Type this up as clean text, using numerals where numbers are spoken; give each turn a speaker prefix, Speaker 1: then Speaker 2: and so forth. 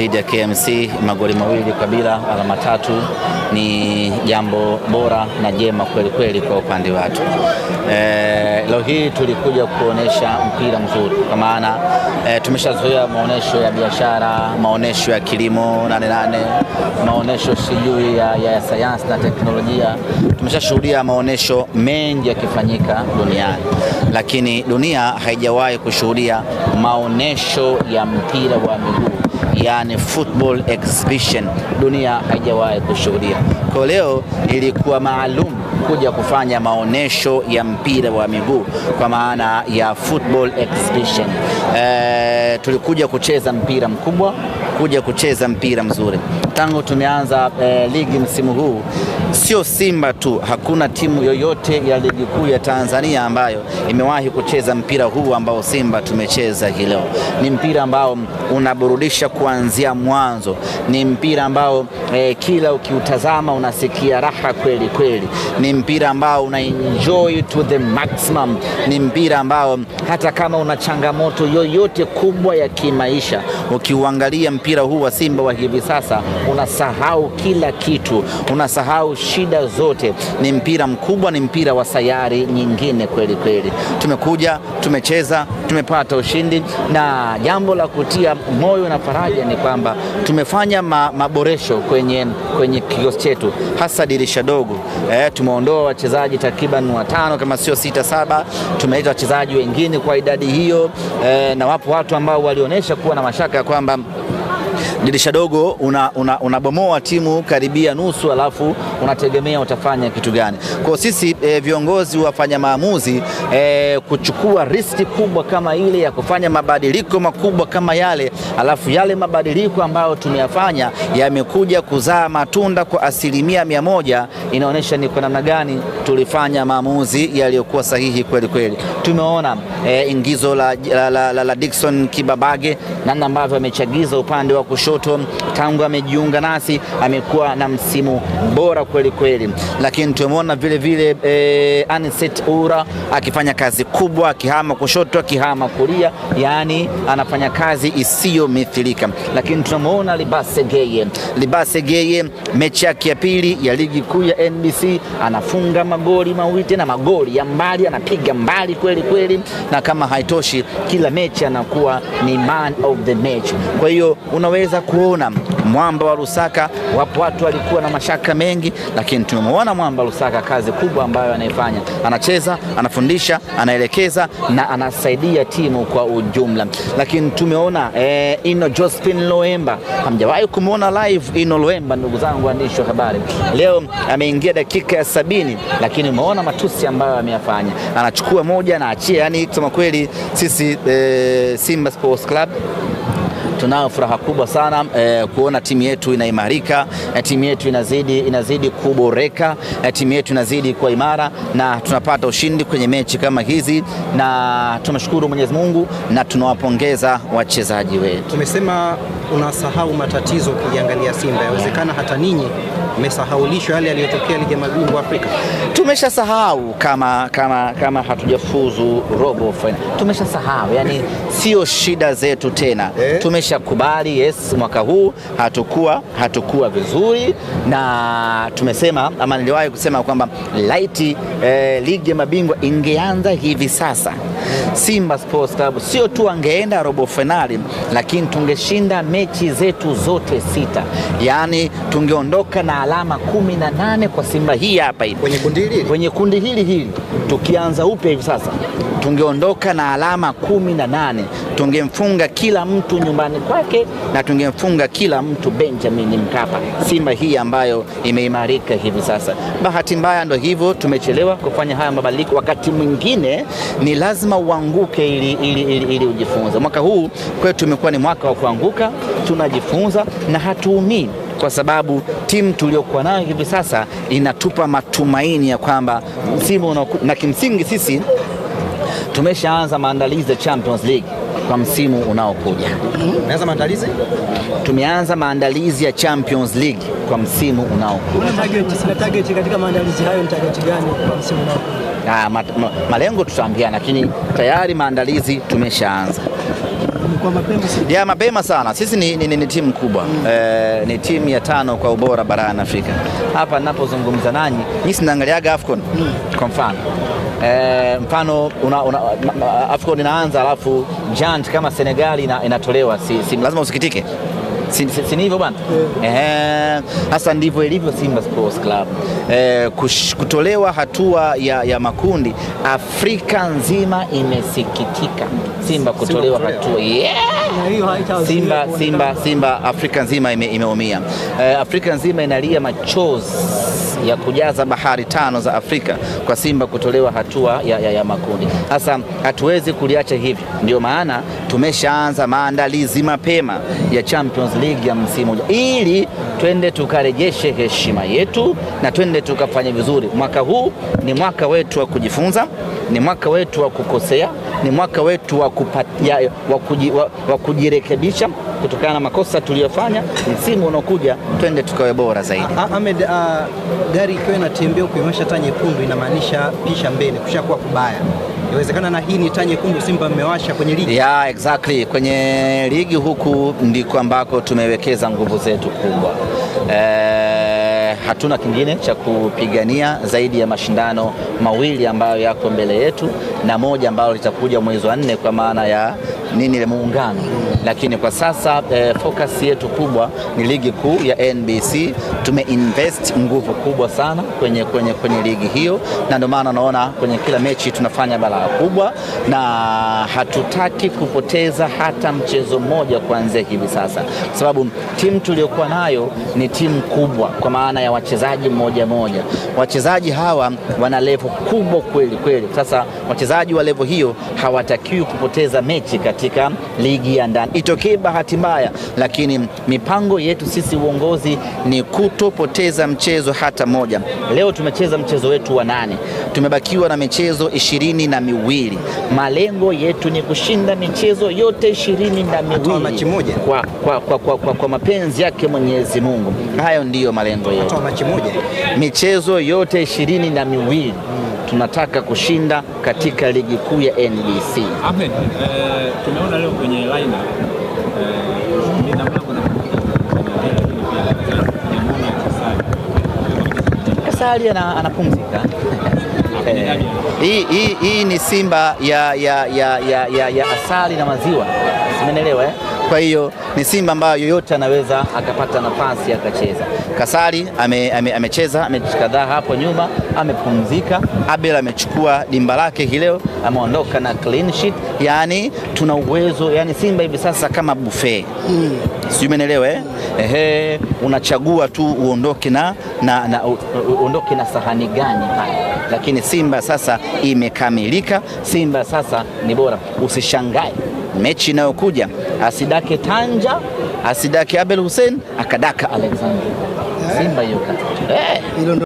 Speaker 1: dhidi ya KMC magoli mawili kabila, alama 3 ni jambo bora na jema kweli kweli kwa upande watu. Leo hii tulikuja kuonesha mpira mzuri, kwa maana tumeshazoea maonesho ya biashara, maonesho ya kilimo 88, maonesho sijui ya sayansi na teknolojia. Tumeshashuhudia maonesho mengi yakifanyika duniani, lakini dunia haijawahi kushuhudia maonesho ya mpira wa miguu, yani football exhibition. Dunia haijawahi kushuhudia. Kwa leo ilikuwa maalum kuja kufanya maonesho ya mpira wa miguu kwa maana ya football exhibition. Tulikuja kucheza mpira mkubwa, kuja kucheza mpira mzuri. Tangu tumeanza ligi msimu huu, sio Simba tu, hakuna timu yoyote ya ligi kuu ya Tanzania ambayo imewahi kucheza mpira huu ambao Simba tumecheza hii leo. Ni mpira ambao unaburudisha kuanzia mwanzo, ni mpira ambao kila ukiutazama unasikia raha kweli kweli, ni mpira ambao una enjoy to the maximum, ni mpira ambao hata kama una changamoto yoyote kubwa ya kimaisha, ukiuangalia mpira huu wa Simba wa hivi sasa unasahau kila kitu, unasahau shida zote. Ni mpira mkubwa, ni mpira wa sayari nyingine kweli kweli. Tumekuja, tumecheza, tumepata ushindi, na jambo la kutia moyo na faraja ni kwamba tumefanya maboresho kwenye kikosi chetu, hasa dirisha dogo. Tumeondoa wachezaji takriban 5 kama sio 6-7, tumeleta wachezaji wengine kwa idadi hiyo, na wapo watu ambao walionyesha kuwa na mashaka kwamba dirisha dogo unabomoa timu karibia nusu, alafu unategemea utafanya kitu gani. Kwa sisi viongozi wafanya maamuzi kuchukua riski kubwa kama ile ya kufanya mabadiliko makubwa kama yale, alafu yale mabadiliko ambayo tumeyafanya yamekuja kuzaa matunda kwa 100%, inaonyesha ni kwa namna gani tulifanya maamuzi yaliyokuwa sahihi kweli kweli. Tumeona ingizo la Dickson Kibabage, namna ambavyo amechagiza upande wa kushoto tangu amejiunga nasi, amekuwa na msimu bora kweli kweli. Lakini tumeona vile vile Anicet Ura akifanya kazi kubwa, akihama kushoto, akihama kulia, yani anafanya kazi isiyomithilika. Lakini tunamuona Libase Geye mechi yake ya pili ya ligi kuu ya NBC anafunga magoli mawili, na magoli ya mbali, anapiga mbali kweli kweli, na kama haitoshi kila mechi anakuwa ni man of the match. Kwa hiyo unaweza kuona mwamba wa Lusaka, wapo watu walikuwa na mashaka mengi, lakini tumemwona mwamba Lusaka kazi kubwa ambayo anaifanya. Anacheza, anafundisha, anaelekeza na anasaidia timu kwa ujumla. Lakini tumeona Ino Josephine Loemba, hamjawahi kumuona live Ino Loemba ndugu zangu waandishi wa habari. Leo ameingia dakika ya 70, lakini umeona matusi ambayo ameyafanya. Anachukua moja na achia, yani kusema kweli sisi Simba Sports Club tunao furaha kubwa sana kuona timu yetu inaimarika, timu yetu inazidi kuboreka, timu yetu inazidi kuwa imara, na tunapata ushindi kwenye mechi kama hizi, na tunashukuru Mwenyezi Mungu na tunawapongeza wachezaji wetu.
Speaker 2: Tumesema unasahau matatizo ukiangalia Simba, yawezekana hata ninyi mmesahaulishwa yale yaliyotokea ligi ya mabingwa Afrika.
Speaker 1: Tumeshasahau kama hatujafuzu robo final. Tumeshasahau, yani sio shida zetu tena. Tumeshakubali yes, mwaka huu hatukuwa vizuri, na tumesema ama niliwahi kusema kwamba laiti ligi ya mabingwa ingeanza hivi sasa, Simba Sports Club sio tu angeenda robo finali, lakini tungeshinda mechi zetu zote 6. Yani tungeondoka na alama 18 kwa Simba hii hapa hivi. Kwenye kundi hili tukianza upya hivi sasa tungeondoka na alama 18. Tungemfunga kila mtu nyumbani kwake na tungemfunga kila mtu Benjamin Mkapa. Simba hii ambayo imeimarika hivi sasa. Bahati mbaya ndio hivyo, tumechelewa kufanya haya mabadiliko. Wakati mwingine ni lazima uanguke ili ujifunze. Mwaka huu kwetu tumekuwa ni mwaka wa kuanguka, tunajifunza na hatuumii, kwa sababu timu tuliyokuwa nayo hivi sasa inatupa matumaini ya kwamba msimu na kimsingi sisi tumeshaanza maandalizi ya Champions League kwa msimu unaokuja.
Speaker 2: Tumeanza maandalizi?
Speaker 1: Tumeanza maandalizi ya Champions League kwa msimu unaokuja.
Speaker 3: Target katika maandalizi hayo ni target gani kwa msimu unaokuja?
Speaker 1: Malengo tutaambiana, lakini tayari maandalizi tumeshaanza.
Speaker 3: Kwa mapema sana.
Speaker 1: Ya mapema sana. Sisi ni timu kubwa. Ni timu ya 5 kwa ubora barani Afrika. Hapa ninapozungumza nanyi, nyinyi sinaangaliaga AFCON kwa mfano. Mfano AFCON inaanza alafu giant kama Senegal inatolewa, si lazima usikitike. Si hivyo bwana? Hasa ndivyo ilivyo Simba Sports Club. Kutolewa hatua ya makundi, Afrika nzima imesikitika. Simba kutolewa hatua. Simba Afrika nzima imeumia. Afrika nzima inalia machozi ya kujaza bahari 5 za Afrika kwa Simba kutolewa hatua ya makundi. Sasa hatuwezi kuliacha hivi. Ndio maana tumeshaanza maandalizi mapema ya Champions League ya msimu ili twende tukarejeshe heshima yetu na twende tukafanya vizuri. Mwaka huu ni mwaka wetu wa kujifunza, ni mwaka wetu wa kukosea, ni mwaka wetu wa kujirekebisha kutokana na makosa tuliyofanya. Msimu unaokuja twende tukawe bora zaidi.
Speaker 2: Ahmed, gari ikiwa inatembea kuimasha taa nyekundu inamaanisha pisha mbele, kushakuwa kubaya. Inawezekana na hii ni taa nyekundu Simba mmewasha kwenye ligi.
Speaker 1: Yeah, exactly. Kwenye ligi huku ndiko ambako tumewekeza nguvu zetu kubwa. Hatuna kingine cha kupigania zaidi ya mashindano mawili ambayo yako mbele yetu na moja ambalo litakuja mwezi wa 4 kwa maana ya ile muungano. Lakini kwa sasa focus yetu kubwa ni ligi kuu ya NBC. Tumeinvest nguvu kubwa sana kwenye ligi hiyo, na ndio maana naona kwenye kila mechi tunafanya balaa kubwa, na hatutaki kupoteza hata mchezo mmoja kuanzia hivi sasa, kwa sababu timu tuliyokuwa nayo ni timu kubwa kwa maana ya wachezaji mmoja. Wachezaji hawa wana level kubwa kweli. Sasa wachezaji wa level hiyo hawatakiwi kupoteza mechi katika ligi ya ndani. Itokee bahati mbaya, lakini mipango yetu sisi uongozi ni kutopoteza mchezo hata moja. Leo tumecheza mchezo wetu wa 8. Tumebakiwa na michezo 22. Malengo yetu ni kushinda michezo yote 22.
Speaker 2: Machi moja.
Speaker 1: Kwa mapenzi yake Mwenyezi Mungu. Hayo ndiyo malengo yetu.
Speaker 2: Machi moja.
Speaker 1: Michezo yote 22. Tunataka kushinda katika ligi kuu ya NBC.
Speaker 4: Ahmed, tumeona leo kwenye line
Speaker 1: Kasali anapumzika. Hii ni Simba ya asali na maziwa. Umeelewa? Kwa hiyo ni Simba ambayo yoyote anaweza akapata nafasi akacheza. Kasali amecheza mechi kadhaa hapo nyuma, amepumzika. Abel amechukua dimba lake hii leo, ameondoka na clean sheet. Yani tuna uwezo, yani Simba hivi sasa kama buffet. Sio, umeelewa? Unachagua tu uondoke uondoke na sahani gani haya. Lakini Simba sasa imekamilika. Simba sasa ni bora. Usishangae mechi inayokuja asidake Tanja, asidake Abel Hussein, akadaka Alexander. Simba yuka.